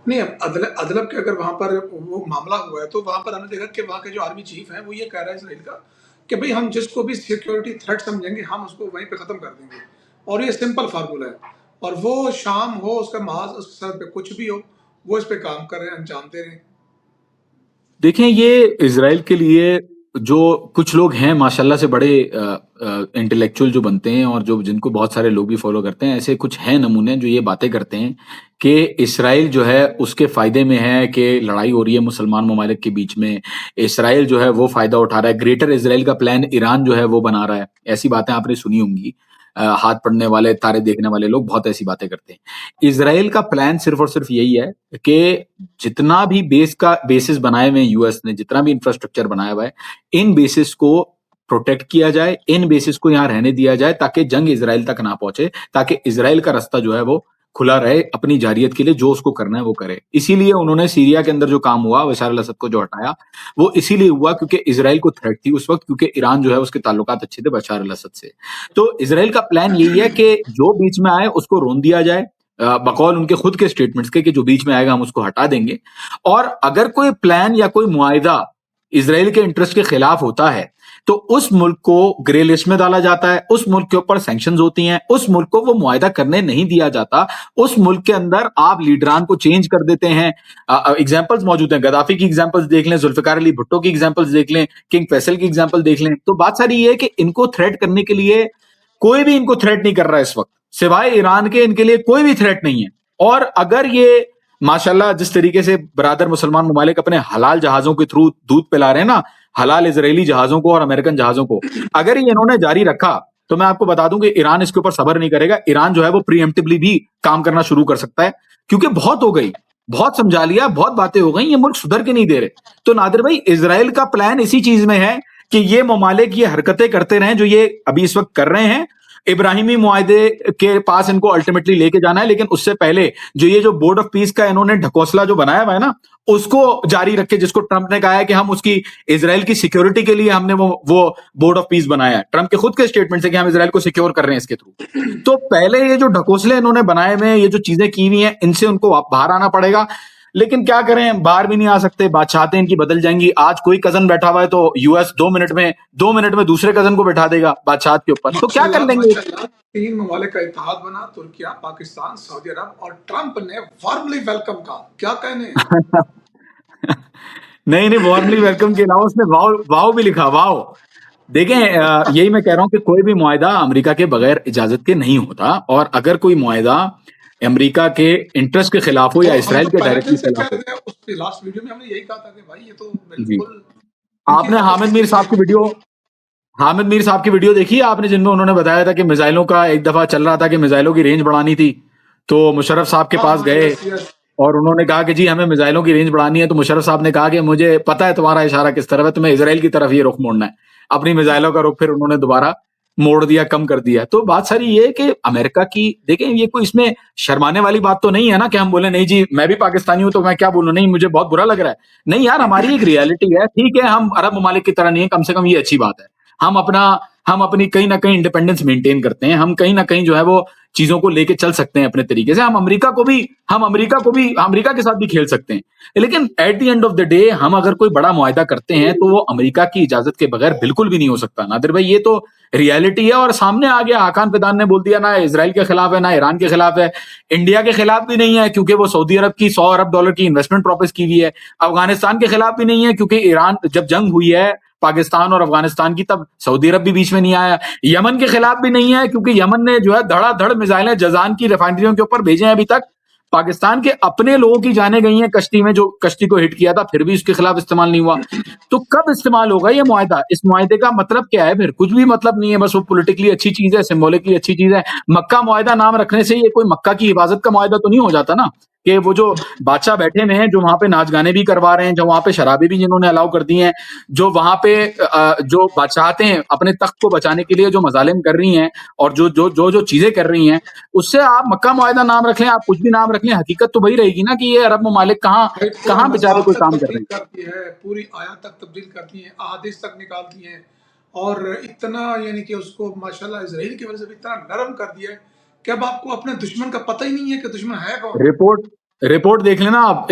नहीं, अब अदलब के अगर वहाँ पर वो मामला हुआ है, तो वहाँ पर हमने देखा कि वहाँ के जो आर्मी चीफ हैं, वो ये कह रहा है इसराइल का कि भई हम जिसको भी सिक्योरिटी थ्रेट समझेंगे, हम उसको वहीं पे ख़त्म कर देंगे। और ये सिंपल फ़ॉर्मूला है। और वो शाम हो, उसका महाज़, उसके सर पे कुछ भी हो, वो इस पे काम कर रहे हैं, अंजाम दे रहे हैं। देखें, ये इज़राइल के लिए जो कुछ लोग हैं माशाल्लाह से बड़े इंटेलेक्चुअल जो बनते हैं और जो जिनको बहुत सारे लोग भी फॉलो करते हैं, ऐसे कुछ हैं नमूने जो ये बातें करते हैं कि इसराइल जो है उसके फायदे में है कि लड़ाई हो रही है मुसलमान ममालिक के बीच में, इसराइल जो है वो फायदा उठा रहा है, ग्रेटर इसराइल का प्लान ईरान जो है वो बना रहा है। ऐसी बातें आपने सुनी होंगी, हाथ पढ़ने वाले, तारे देखने वाले लोग बहुत ऐसी बातें करते हैं। इसराइल का प्लान सिर्फ और सिर्फ यही है कि जितना भी बेसिस बनाए हुए हैं यूएस ने, जितना भी इंफ्रास्ट्रक्चर बनाया हुआ है, इन बेसिस को प्रोटेक्ट किया जाए, इन बेसिस को यहां रहने दिया जाए, ताकि जंग इसराइल तक ना पहुंचे, ताकि इसराइल का रास्ता जो है वो खुला रहे अपनी जारियत के लिए, जो उसको करना है वो करे। इसीलिए उन्होंने सीरिया के अंदर जो काम हुआ, बशार अल असद को जो हटाया, वो इसीलिए हुआ क्योंकि इसराइल को थ्रेट थी उस वक्त, क्योंकि ईरान जो है उसके ताल्लुकात अच्छे थे बशार अल असद से। तो इसराइल का प्लान यही है कि जो बीच में आए उसको रोन दिया जाए, बकौल उनके खुद के स्टेटमेंट्स के, कि जो बीच में आएगा हम उसको हटा देंगे। और अगर कोई प्लान या कोई मुआहिदा इसराइल के इंटरेस्ट के खिलाफ होता है तो उस मुल्क को ग्रे लिस्ट में डाला जाता है, उस मुल्क के ऊपर सैंक्शंस होती हैं, उस मुल्क को वो मुआहिदा करने नहीं दिया जाता, उस मुल्क के अंदर आप लीडरान को चेंज कर देते हैं। एग्जाम्पल्स मौजूद हैं, गद्दाफी की एग्जाम्पल्स देख लें, जुल्फिकार अली भुट्टो की एग्जाम्पल्स देख लें, किंग फैसल की एग्जाम्पल देख लें। तो बात सारी ये है कि इनको थ्रेट करने के लिए कोई भी इनको थ्रेट नहीं कर रहा है इस वक्त, सिवाय ईरान के इनके लिए कोई भी थ्रेट नहीं है। और अगर ये माशाल्लाह जिस तरीके से बरादर मुसलमान ममालिक अपने हलाल जहाजों के थ्रू दूध पिला रहे हैं ना, हलाल इजरायली जहाजों को और अमेरिकन जहाजों को, अगर ये इन्होंने जारी रखा तो मैं आपको बता दूं कि ईरान इसके ऊपर सब्र नहीं करेगा। ईरान जो है वो प्रीएम्प्टिवली भी काम करना शुरू कर सकता है, क्योंकि बहुत हो गई, बहुत समझा लिया, बहुत बातें हो गई, ये मुल्क सुधर के नहीं दे रहे। तो नादिर भाई, इसराइल का प्लान इसी चीज में है कि ये ममालिक ये हरकतें करते रहें जो ये अभी इस वक्त कर रहे हैं। इब्राहिमी मुआहदे के पास इनको अल्टीमेटली लेके जाना है, लेकिन उससे पहले जो ये जो बोर्ड ऑफ पीस का इन्होंने ढकोसला जो बनाया हुआ है ना, उसको जारी रखे, जिसको ट्रंप ने कहा है कि हम उसकी इजराइल की सिक्योरिटी के लिए हमने वो बोर्ड ऑफ पीस बनाया है। ट्रंप के खुद के स्टेटमेंट से कि हम इजराइल को सिक्योर कर रहे हैं इसके थ्रू। तो पहले ये जो ढकोसले इन्होंने बनाए हुए हैं, ये जो चीजें की हुई हैं, इनसे उनको बाहर आना पड़ेगा। लेकिन क्या करें, बाहर भी नहीं आ सकते, बादशाहतें इनकी बदल जाएंगी। आज कोई कजन बैठा हुआ है तो यूएस 2 मिनट में दूसरे कजन को बैठा देगा बादशाहत के ऊपर, तो क्या कर माशाल्लाह लेंगे। माशाल्लाह, 3 ममालिक का इत्तेहाद बना, तुर्किया, पाकिस्तान, सऊदी अरब, और ट्रंप ने वार्मली वेलकम कहा। क्या कहने हैं? नहीं नहीं, वार्मली वेलकम के अलावा उसने वाव वाव भी लिखा, वाव। देखें, यही मैं कह रहा हूं कि कोई भी मुआहिदा अमेरिका के बगैर इजाजत के नहीं होता, और अगर कोई मुआहिदा अमेरिका के इंटरेस्ट के खिलाफ हो या और हम इसराइल तो के पहले दिन डायरेक्टली से कह खिलाफ हो। रहे थे, उसकी लास्ट वीडियो में हमने यही कहा था कि भाई ये तो जी, बिल्कुल इनकी आपने आपस हामिद की मीर साहब की दुश्मनी। वीडियो हामिद मीर साहब की वीडियो देखी है आपने, जिनमें उन्होंने बताया था कि मिसाइलों का एक दफा चल रहा था कि मिसाइलों की रेंज बढ़ानी थी, तो मुशर्रफ साहब के हाँ पास हाँ, गए यस यस। और उन्होंने कहा कि जी हमें मिसाइलों की रेंज बढ़ानी है। तो मुशर्रफ साहब ने कहा कि मुझे पता है तुम्हारा इशारा किस तरफ है, तुम्हें इसराइल की तरफ ये रुख मोड़ना है। अपनी मिसाइलों का रुख फिर उन्होंने दोबारा मोड़ दिया, कम कर दिया। तो बात सारी ये है कि अमेरिका की, देखें, ये कोई इसमें शर्माने वाली बात तो नहीं है ना कि हम बोले नहीं जी मैं भी पाकिस्तानी हूं तो मैं क्या बोलूं, नहीं मुझे बहुत बुरा लग रहा है। नहीं यार, हमारी एक रियलिटी है, ठीक है, हम अरब ममालिक की तरह नहीं है, कम से कम ये अच्छी बात है। हम अपना हम अपनी कहीं ना कहीं इंडिपेंडेंस मेंटेन करते हैं, हम कहीं ना कहीं जो है वो चीजों को लेके चल सकते हैं अपने तरीके से। हम अमेरिका के साथ भी खेल सकते हैं। लेकिन at the end of the day हम अगर कोई बड़ा मुआहिदा करते हैं तो वो अमेरिका की इजाजत के बगैर बिल्कुल भी नहीं हो सकता। नादिर भाई, ये तो रियलिटी है और सामने आ गया। हाकान फिदान ने बोल दिया, ना इसराइल के खिलाफ है, ना ईरान के खिलाफ है, इंडिया के खिलाफ भी नहीं है क्योंकि वो सऊदी अरब की $100 अरब की इन्वेस्टमेंट प्रॉमिस की हुई है। अफगानिस्तान के खिलाफ भी नहीं है क्योंकि ईरान, जब जंग हुई है पाकिस्तान और अफगानिस्तान की, तब सऊदी अरब भी बीच में नहीं आया। यमन के खिलाफ भी नहीं है क्योंकि यमन ने जो है धड़ाधड़ मिसाइलें जजान की रिफाइनरियों के ऊपर भेजे हैं। अभी तक पाकिस्तान के अपने लोगों की जाने गई हैं कश्ती में, जो कश्ती को हिट किया था, फिर भी उसके खिलाफ इस्तेमाल नहीं हुआ। तो कब इस्तेमाल होगा ये मुआहिदा? इस मुआहिदे का मतलब क्या है? फिर कुछ भी मतलब नहीं है, बस वो पॉलिटिकली अच्छी चीज है, सिंबॉलिकली अच्छी चीज है। मक्का मुआहिदा नाम रखने से ये कोई मक्का की हिफाजत का मुआहिदा तो नहीं हो जाता ना, कि वो जो बादशाह बैठे हुए हैं, जो वहां पे नाच गाने भी करवा रहे हैं, जो वहां पे शराबी भी जिन्होंने अलाउ कर दी हैं, जो वहां पे जो बादशाहतें अपने तख्त को बचाने के लिए जो मजालिम कर रही हैं और जो चीजें कर रही हैं, उससे आप मक्का मुआहिदा नाम रख लें, आप कुछ भी नाम रख लें, हकीकत तो वही रहेगी ना कि ये अरब ममालिक कहाँ भाई पूरा कहाँ बेचारे मज़ाक कोई तक काम कर रहे तब्दील हैं। कर दी है, पूरी आयत तक तब्दील कर दी है, अहादीस तक निकाल दी हैं, और इतना यानी कि उसको माशाल्लाह इज़राइल की वजह से भी इतना नरम कर दिया है कि अब आपको अपने दुश्मन का पता ही नहीं है कि दुश्मन है कौन। रिपोर्ट रिपोर्ट देख लेना आप।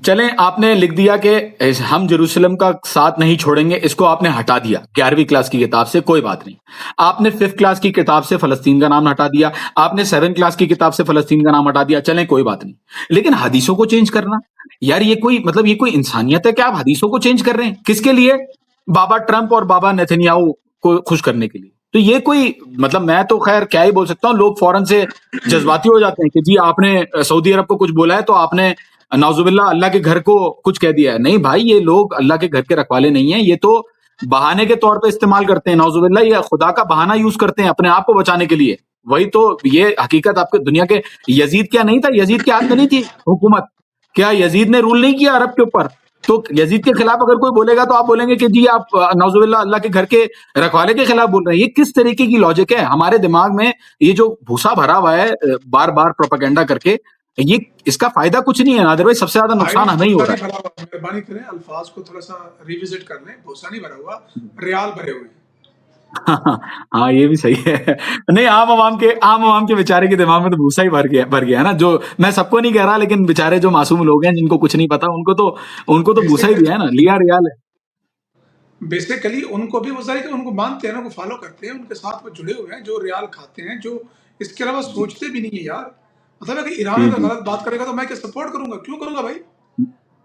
चलें, आपने लिख दिया कि हम जेरूसलम का साथ नहीं छोड़ेंगे, इसको आपने हटा दिया 11वीं क्लास की किताब से, कोई बात नहीं। आपने 5th क्लास की किताब से फलस्तीन का नाम हटा दिया, आपने 7th क्लास की किताब से फलस्तीन का नाम हटा दिया, चलें कोई बात नहीं। लेकिन हदीसों को चेंज करना, यार ये कोई मतलब, ये कोई इंसानियत है क्या? आप हदीसों को चेंज कर रहे हैं, किसके लिए? बाबा ट्रंप और बाबा नेतन्याहू को खुश करने के लिए। तो ये कोई मतलब, मैं तो खैर क्या ही बोल सकता हूँ, लोग फौरन से जज्बाती हो जाते हैं कि जी आपने सऊदी अरब को कुछ बोला है तो आपने नाउजुबिल्ला अल्लाह के घर को कुछ कह दिया है। नहीं भाई, ये लोग अल्लाह के घर के रखवाले नहीं है, ये तो बहाने के तौर पे इस्तेमाल करते हैं नाउजुबिल्ला, ये खुदा का बहाना यूज करते हैं अपने आप को बचाने के लिए। वही तो ये हकीकत आपके दुनिया के, यजीद क्या नहीं था? यजीद के हाथ में नहीं थी हुकूमत? क्या यजीद ने रूल नहीं किया अरब के ऊपर? तो यजीद के खिलाफ अगर कोई बोलेगा तो आप बोलेंगे कि जी आप नाउजुबिल्ला अल्लाह के घर के रखवाले के खिलाफ बोल रहे हैं। ये किस तरीके की लॉजिक है? हमारे दिमाग में ये जो भूसा भरा हुआ है बार बार प्रोपेगेंडा करके, ये इसका फायदा कुछ नहीं है नादिर भाई, सबसे ज्यादा भाई नुकसान हमें ही हो भूसा रहा नहीं भरा हुआ, मेहरबानी करें अल्फाज को थोड़ा सा रिविजिट कर लें। भूसा नहीं भरा हुआ, है। रियाल भरे हुए हैं। हाँ, ये भी सही है। नहीं, आम आवाम के बेचारे के दिमाग में तो भूसा ही भर गया है ना। जो, मैं सबको नहीं कह रहा, लेकिन बेचारे जो मासूम लोग हैं जिनको कुछ नहीं पता, उनको तो भूसा ही दिया है ना, लिया रियाल है। बेसिकली उनको भी वो जाहिर है कि उनको मानते हैं ना, उनको फॉलो करते हैं, उनके साथ वो जुड़े हुए हैं, जो रियाल खाते हैं, जो इसके अलावा सोचते भी नहीं है यार। मतलब अगर ईरान जी अगर जी। गलत बात करेगा तो मैं क्या सपोर्ट करूंगा? क्यों करूंगा भाई?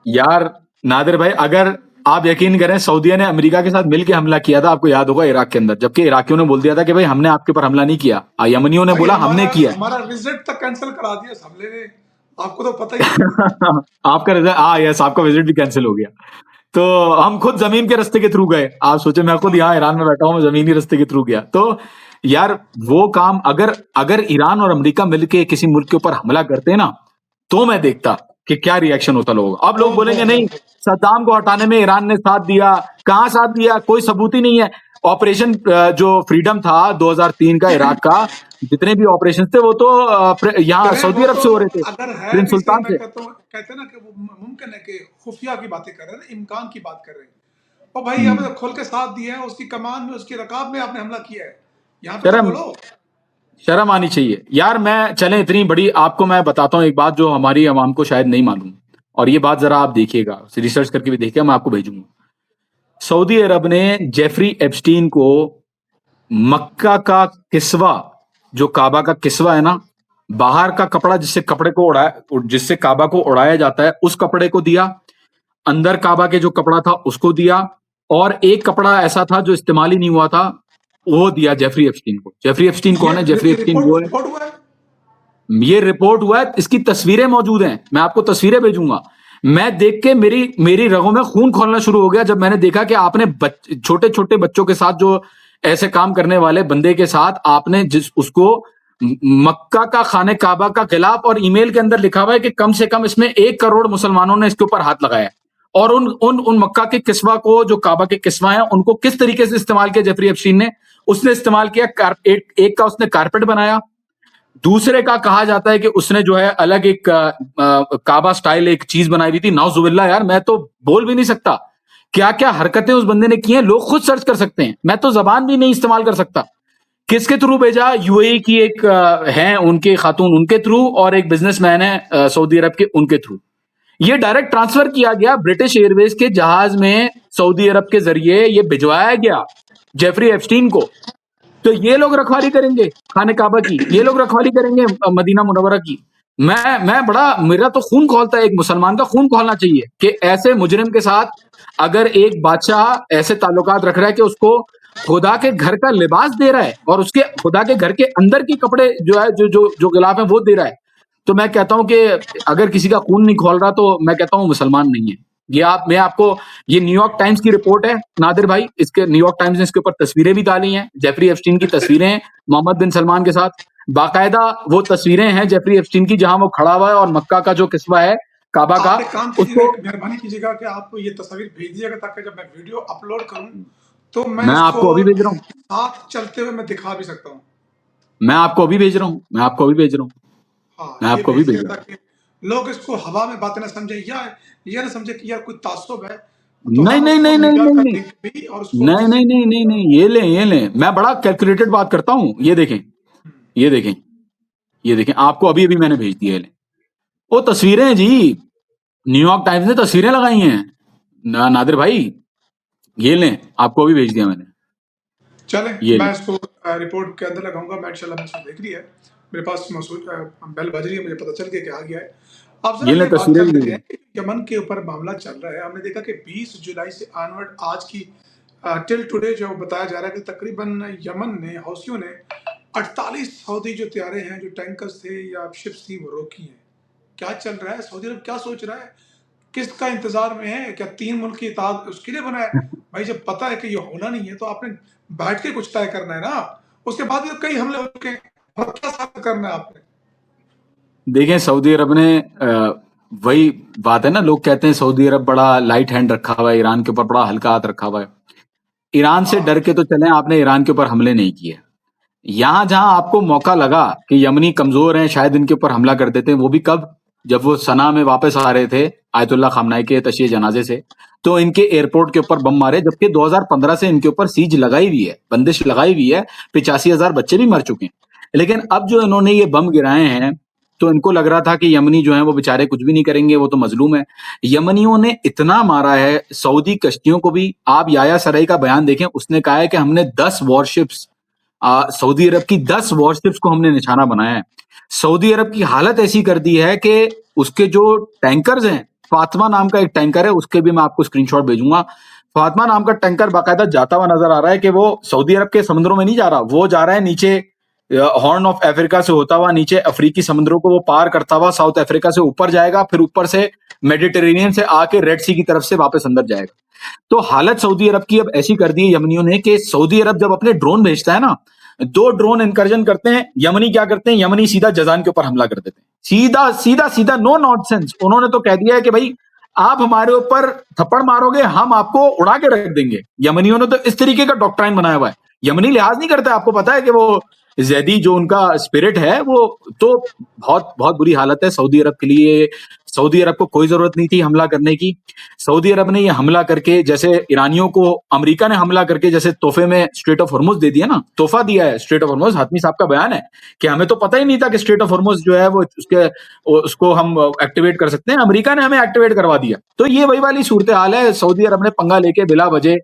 यार नादिर भाई, अगर आप यकीन करें, सऊदीया ने अमेरिका के साथ मिलकर हमला किया था, आपको याद होगा, इराक के अंदर, जबकि इराकियों ने बोल दिया था कि भाई हमने आपके ऊपर हमला नहीं किया, यमनियों ने भाई बोला हमने हमारा किया। हमारा विजिट तक कैंसिल करा दिया इस हमले ने। आपको तो पता ही है। आपका रिजल्ट, यस, आपका विजिट भी कैंसिल हो गया। तो हम खुद जमीन के रास्ते के थ्रू गए। आप सोचे, मैं खुद यहाँ ईरान में बैठा हूँ, मैं जमीनी रास्ते के थ्रू गया। तो यार वो काम अगर अगर ईरान और अमेरिका मिलके किसी मुल्क के ऊपर हमला करते ना, तो मैं देखता कि क्या रिएक्शन होता लोगों का। अब लोग ओहो बोलेंगे हो नहीं, हो। सद्दाम को हटाने में ईरान ने साथ दिया। कहाँ साथ दिया? कोई सबूत ही नहीं है। ऑपरेशन जो फ्रीडम था 2003 का इराक का, जितने भी ऑपरेशन थे वो तो यहाँ चले सऊदी वो अरब तो से हो रहे थे, अगर है प्रिंस भी सही, सुल्तान मैं से। कहता हूँ, कहते हैं ना कि वो मुमकिन है कि खुफिया की बातें कर रहे हैं ना, इम्कान की बात कर रहे हैं। और भाई अब हम्म, खोल के साथ दिया है, उसकी कमान में उसकी रकाब में आपने हमला किया है, यहाँ पे तो शर्म बोलो। शर्म आनी चाहिए यार। मैं चले इतनी बड़ी आपको मैं बताता हूँ एक बात जो हमारी आवाम को शायद नहीं मालूम, और ये बात जरा आप देखिएगा, रिसर्च करके भी देखिएगा, मैं आपको भेजूंगा। सऊदी अरब ने जेफरी एप्स्टीन को मक्का का किस्वा, जो काबा का किस्वा है ना, बाहर का कपड़ा जिससे काबा को उड़ाया जाता है, उस कपड़े को दिया। अंदर काबा के जो कपड़ा था उसको दिया। और एक कपड़ा ऐसा था जो इस्तेमाल ही नहीं हुआ था, वो दिया जेफरी एप्स्टीन को। जेफरी एप्स्टीन कौन है? जेफरी ये एप्स्टीन वो रिपोर्ट है, रिपोर्ट हुआ है। ये रिपोर्ट हुआ है, इसकी तस्वीरें मौजूद हैं, मैं आपको तस्वीरें भेजूंगा। मैं देख के मेरी मेरी रगों में खून खौलना शुरू हो गया जब मैंने देखा कि आपने छोटे छोटे बच्चों के साथ, जो ऐसे काम करने वाले बंदे के साथ आपने जिस उसको मक्का का खाने काबा का खिलाफ, और ईमेल के अंदर लिखा हुआ है कि कम से कम इसमें 1 करोड़ मुसलमानों ने इसके ऊपर हाथ लगाया है। और उन मक्का के किस्वा को, जो काबा के किस्वा है, उनको किस तरीके से इस्तेमाल किया जेफरी एप्स्टीन ने? उसने इस्तेमाल किया, एक का उसने कारपेट बनाया। दूसरे का कहा जाता है कि उसने जो है अलग एक काबा स्टाइल एक चीज बनाई हुई थी। नाउजुबिल्ला यार, मैं तो बोल भी नहीं सकता क्या क्या हरकतें उस बंदे ने की हैं। लोग खुद सर्च कर सकते हैं, मैं तो जबान भी नहीं इस्तेमाल कर सकता। किसके थ्रू भेजा? यूएई की एक है उनके खातून, उनके थ्रू, और एक बिजनेसमैन है सऊदी अरब के, उनके थ्रू। ये डायरेक्ट ट्रांसफर किया गया ब्रिटिश एयरवेज के जहाज में, सऊदी अरब के जरिए ये भिजवाया गया जेफरी एप्स्टीन को। तो ये लोग रखवाली करेंगे खाने काबा की, ये लोग रखवाली करेंगे मदीना मुनव्वरा की। मैं बड़ा, मेरा तो खून खौलता है, एक मुसलमान का खून खौलना चाहिए कि ऐसे मुजरिम के साथ अगर एक बादशाह ऐसे ताल्लुकात रख रहा है कि उसको खुदा के घर का लिबास दे रहा है और उसके खुदा के घर के अंदर के कपड़े जो है, जो गिलाफ है, वो दे रहा है। तो मैं कहता हूं कि अगर किसी का खून नहीं खौल रहा, तो मैं कहता हूं मुसलमान नहीं है। मैं आपको, ये न्यूयॉर्क टाइम्स की रिपोर्ट है नादिर भाई, इसके न्यूयॉर्क टाइम्स ने इसके ऊपर तस्वीरें भी डाली हैं, जेफरी एप्स्टीन की तस्वीरें हैं मोहम्मद बिन सलमान के साथ। बाकायदा वो तस्वीरें हैं जेफरी एप्स्टीन की, जहां वो खड़ा हुआ है और मक्का का जो किस्वा है काबा का, आप एक काम कीजिएगा, उसको। एक मेहरबानी कीजिएगा कि आप ये तस्वीर भेज दीजिएगा, ताकि जब मैं वीडियो अपलोड करूं तो मैं मैं इसको आपको अभी भेज रहा हूँ, साथ चलते हुए मैं दिखा भी सकता हूं। मैं आपको अभी भेज रहा हूँ, मैं आपको अभी भेज रहा हूँ, हाँ, मैं ये आपको अभी भेज भेज दिया रहा हूँ। ताकि लोग इसको हवा में बातें ना समझे, या ये ना समझे कि यार कोई ताज्जुब है। तो नहीं हम नहीं उसको नहीं नहीं मीडिया नहीं का नहीं लिंक भी और उसको नहीं किसी। नहीं नहीं नहीं नहीं, ये लें, मैं बड़ा कैलकुलेटेड बात करता हूँ। ये देखें, ये देखें, ये देखें, आपको अभी अभी मैंने भेज दिया है। वो तस्वीरें हैं जी, न्यूयॉर्क टाइम्स ने तस्वीरें लगाई हैं नादिर भाई। ये लें, आपको अभी भेज दिया मैंने, चलें, ये लें। मैं इसको रिपोर्ट के अंदर लगाऊंगा। मैं इंशाल्लाह मैं इसको देख लिया है, मेरे पास मौसूल बेल बज रही है, मुझे पता चल गया कि आ गया है। अब जरा ये लें, ये बात तस्वीरें कर भी लेते भेजी। हैं कि यमन के ऊपर मामला चल रहा है। हमने देखा कि 20 जुलाई से ऑनवर्ड आज की टिल टुडे जो बताया जा रहा है कि तकरीबन यमन ने, हौसियों ने 48 सऊदी जो तैयारे हैं, जो टैंकर्स थे या शिप्स थी, वो रोकी हैं। क्या चल रहा है? सऊदी अरब क्या सोच रहा है? किसका इंतजार में है? क्या 3 मुल्क की इताद उसके लिए बना है? भाई जब पता है कि ये होना नहीं है, तो आपने बैठ के कुछ तय करना है ना। उसके बाद भी कई हमले हो चुके हैं, और क्या साबित करना है आपने? देखें, सऊदी अरब ने वही बात है ना, लोग कहते हैं सऊदी अरब बड़ा लाइट हैंड रखा हुआ है, ईरान के ऊपर बड़ा हल्का हाथ रखा हुआ है। ईरान से डर हाँ, के तो चलें, आपने ईरान के ऊपर हमले नहीं किए। यहां जहां आपको मौका लगा कि यमनी कमजोर हैं, शायद इनके ऊपर हमला कर देते हैं, वो भी कब? जब वो सना में वापस आ रहे थे आयतुल्लाह खामनाई के तशीह जनाजे से, तो इनके एयरपोर्ट के ऊपर बम मारे, जबकि 2015 से इनके ऊपर सीज लगाई हुई है, बंदिश लगाई हुई है। 85,000 बच्चे भी मर चुके हैं। लेकिन अब जो इन्होंने ये बम गिराए हैं, तो इनको लग रहा था कि यमनी जो है वो बेचारे कुछ भी नहीं करेंगे, वो तो मजलूम है। यमनियों ने इतना मारा है सऊदी कश्तियों को भी। आप याया सराई का बयान देखें, उसने कहा है कि हमने 10 वॉरशिप्स, सऊदी अरब की 10 वॉरशिप्स को हमने निशाना बनाया है। सऊदी अरब की हालत ऐसी कर दी है कि उसके जो टैंकर्स हैं, फातिमा नाम का एक टैंकर है, उसके भी मैं आपको स्क्रीनशॉट भेजूंगा। फातिमा नाम का टैंकर बाकायदा जाता हुआ नजर आ रहा है कि वो सऊदी अरब के समुद्रों में नहीं जा रहा, वो जा रहा है नीचे हॉर्न ऑफ अफ्रीका से होता हुआ नीचे अफ्रीकी समुद्रों को वो पार करता हुआ साउथ अफ्रीका से ऊपर जाएगा, फिर ऊपर से मेडिटेरेनियन से आके रेड सी की तरफ से वापस अंदर जाएगा। तो हालत सऊदी अरब की अब ऐसी कर दी है यमनियों ने कि सऊदी अरब जब अपने ड्रोन भेजता है ना, 2 ड्रोन इनकर्जन करते हैं, यमनी क्या करते हैं, यमनी सीधा जजान के ऊपर हमला कर देते हैं, सीधा सीधा सीधा, नो नॉनसेंस। उन्होंने तो कह दिया है कि भाई आप हमारे ऊपर थप्पड़ मारोगे, हम आपको उड़ा के रख देंगे। यमनियों ने तो इस तरीके का डॉक्ट्राइन बनाया हुआ है। यमनी लिहाज नहीं करते, आपको पता है कि वो जैदी जो उनका स्पिरिट है वो तो बहुत बहुत बुरी हालत है सऊदी अरब के लिए। सऊदी अरब को कोई जरूरत नहीं थी हमला करने की। सऊदी अरब ने ये हमला करके, जैसे ईरानियों को अमेरिका ने हमला करके जैसे तोहफे में स्ट्रेट ऑफ हॉर्मुज दे दिया ना, तोहफा दिया है स्ट्रेट ऑफ हॉर्मुज। हातमी साहब का बयान है कि हमें तो पता ही नहीं था कि स्ट्रेट ऑफ हॉर्मुज जो है वो उसको हम एक्टिवेट कर सकते हैं, अमेरिका ने हमें एक्टिवेट करवा दिया। तो ये वही वाली सूरत हाल है। सऊदी अरब ने पंगा लेके बिला वजह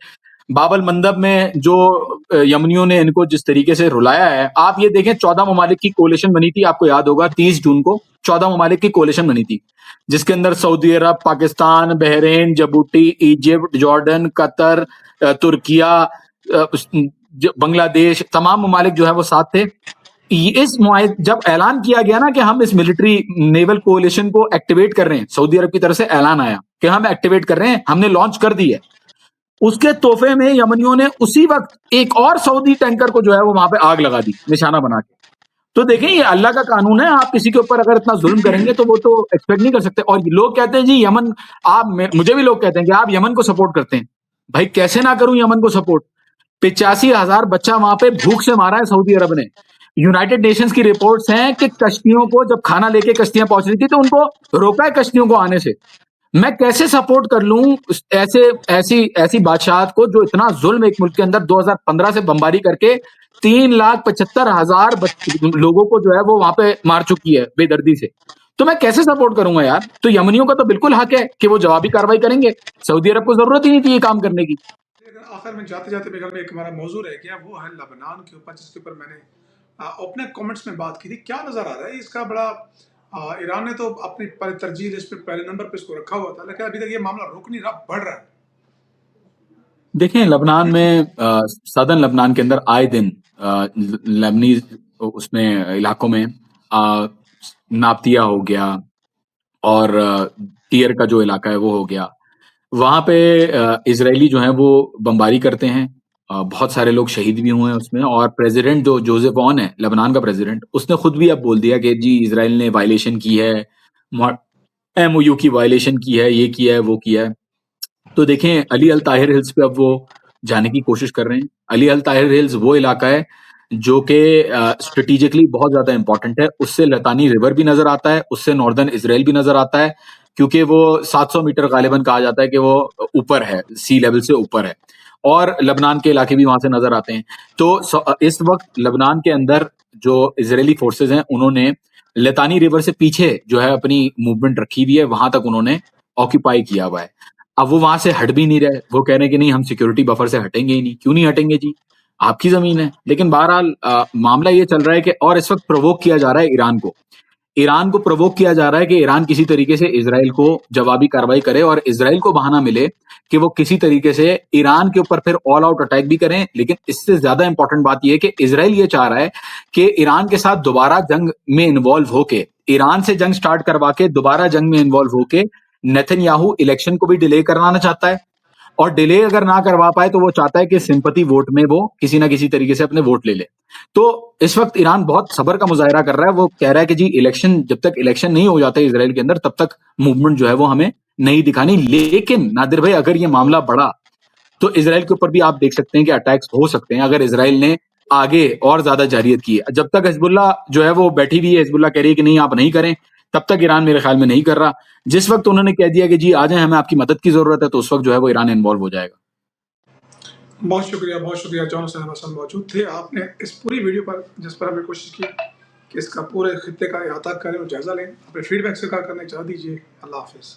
बाबल मंदब में जो यमनियों ने इनको जिस तरीके से रुलाया है, आप ये देखें 14 ममालिक की कोलिशन बनी थी, आपको याद होगा 30 जून को 14 ममालिक की कोलिशन बनी थी, जिसके अंदर Saudi Arab, Pakistan, Bahrain, Djibouti, Egypt, Jordan, Qatar, Turkiye, Bangladesh, तमाम ममालिक जो है वो साथ थे। जब ऐलान किया गया ना कि हम इस मिलिट्री नेवल कोलिशन को एक्टिवेट कर रहे हैं, सऊदी अरब की तरफ से ऐलान आया कि हम एक्टिवेट कर रहे हैं, हमने लॉन्च कर दी है, उसके तोहफे में यमनियों ने उसी वक्त एक और सऊदी टैंकर को जो है वो वहां पे आग लगा दी निशाना बना के। तो देखें ये अल्लाह का कानून है, आप किसी के ऊपर अगर इतना जुल्म करेंगे तो वो तो एक्सपेक्ट नहीं कर सकते। और लोग कहते हैं जी यमन, मुझे भी लोग कहते हैं कि आप यमन को सपोर्ट करते हैं। भाई कैसे ना करूं यमन को सपोर्ट। 85,000 बच्चा वहां पे भूख से मारा है सऊदी अरब ने। यूनाइटेड नेशंस की रिपोर्ट्स हैं कि कश्तियों को जब खाना लेके कश्तियां पहुंच रही थी तो उनको रोका है कश्तियों को आने से। मैं कैसे सपोर्ट कर लूं ऐसे ऐसी ऐसी बादशाहत को जो इतना जुल्म एक मुल्क के अंदर 2015 से बमबारी करके 3,75,000 लोगों को जो है वो वहां पे मार चुकी है बेदर्दी से। तो मैं कैसे सपोर्ट करूंगा यार। तो यमनियों का तो बिल्कुल हक है कि वो जवाबी कार्रवाई करेंगे, सऊदी अरब को जरूरत ही नहीं थी ये काम करने की। आखिर में जाते जाते मेरे ख्याल में एक हमारा मौजू रह गया, वो है लबनान के ऊपर, जिसके ऊपर मैंने अपने कमेंट्स में बात की थी। क्या नज़र आ रहा है इसका बड़ा, ईरान ने तो अपनी तरजीह लिस्ट पे पहले नंबर पे इसको रखा हुआ था, लेकिन अभी तक ये मामला रुक नहीं रहा, बढ़ रहा है। देखें लबनान में सदर्न लबनान के अंदर आए दिन लेबनीज उसमें इलाकों में नाप्तिया हो गया और टियर का जो इलाका है वो हो गया, वहां पे इजरायली जो है वो बमबारी करते हैं। बहुत सारे लोग शहीद भी हुए हैं उसमें। और प्रेसिडेंट जो जोसेफ ऑन है लबनान का प्रेसिडेंट, उसने खुद भी अब बोल दिया कि जी इजराइल ने वायलेशन की है, एमओयू की वायलेशन की है, ये किया है वो किया है। तो देखें अली अल ताहिर हिल्स पे अब वो जाने की कोशिश कर रहे हैं। अली अल ताहिर हिल्स वो इलाका है जो कि स्ट्रेटेजिकली बहुत ज्यादा इंपॉर्टेंट है। उससे लतानी रिवर भी नजर आता है, उससे नॉर्दर्न इसराइल भी नजर आता है, क्योंकि वो 700 मीटर गालिबन कहा जाता है कि वो ऊपर है, सी लेवल से ऊपर है, और लबनान के इलाके भी वहां से नजर आते हैं। तो इस वक्त लबनान के अंदर जो इजरायली फोर्सेज हैं उन्होंने लतानी रिवर से पीछे जो है अपनी मूवमेंट रखी हुई है, वहां तक उन्होंने ऑक्यूपाई किया हुआ है। अब वो वहां से हट भी नहीं रहे, वो कह रहे हैं कि नहीं हम सिक्योरिटी बफर से हटेंगे ही नहीं। क्यों नहीं हटेंगे जी, आपकी जमीन है। लेकिन बहरहाल मामला ये चल रहा है कि और इस वक्त प्रोवोक किया जा रहा है ईरान को प्रोवोक किया जा रहा है कि ईरान किसी तरीके से इजराइल को जवाबी कार्रवाई करे और इजराइल को बहाना मिले कि वो किसी तरीके से ईरान के ऊपर फिर ऑल आउट अटैक भी करें। लेकिन इससे ज्यादा इंपॉर्टेंट बात यह है कि इजराइल ये चाह रहा है कि ईरान के साथ दोबारा जंग में इन्वॉल्व होके, ईरान से जंग स्टार्ट करवा के दोबारा जंग में इन्वॉल्व होके नेतन्याहू इलेक्शन को भी डिले करवाना चाहता है। और डिले अगर ना करवा पाए तो वो चाहता है कि सिंपैथी वोट में वो किसी ना किसी तरीके से अपने वोट ले ले। तो इस वक्त ईरान बहुत सब्र का मुजाहरा कर रहा है। वो कह रहा है कि जी इलेक्शन, जब तक इलेक्शन नहीं हो जाते इसराइल के अंदर तब तक मूवमेंट जो है वो हमें नहीं दिखानी। लेकिन नादिर भाई अगर ये मामला बढ़ा तो इसराइल के ऊपर भी आप देख सकते हैं कि अटैक्स हो सकते हैं अगर इसराइल ने आगे और ज्यादा जारियत की है। जब तक हिजबुल्ला जो है वो बैठी हुई है, हिजबुल्ला कह रही है कि नहीं आप नहीं करें, तब तक ईरान मेरे ख्याल में नहीं कर रहा। जिस वक्त उन्होंने कह दिया कि जी आ जाए हमें आपकी मदद की जरूरत है, तो उस वक्त जो है वो ईरान इन्वॉल्व हो जाएगा। बहुत शुक्रिया जॉन हुसैन हमारे साथ मौजूद थे। आपने इस पूरी वीडियो पर, जिस पर हमने कोशिश की कि इसका पूरे खित्ते का अहाता करें और जायजा लें, अपने फीडबैक से करने चाह दीजिए। अल्लाह हाफिज़।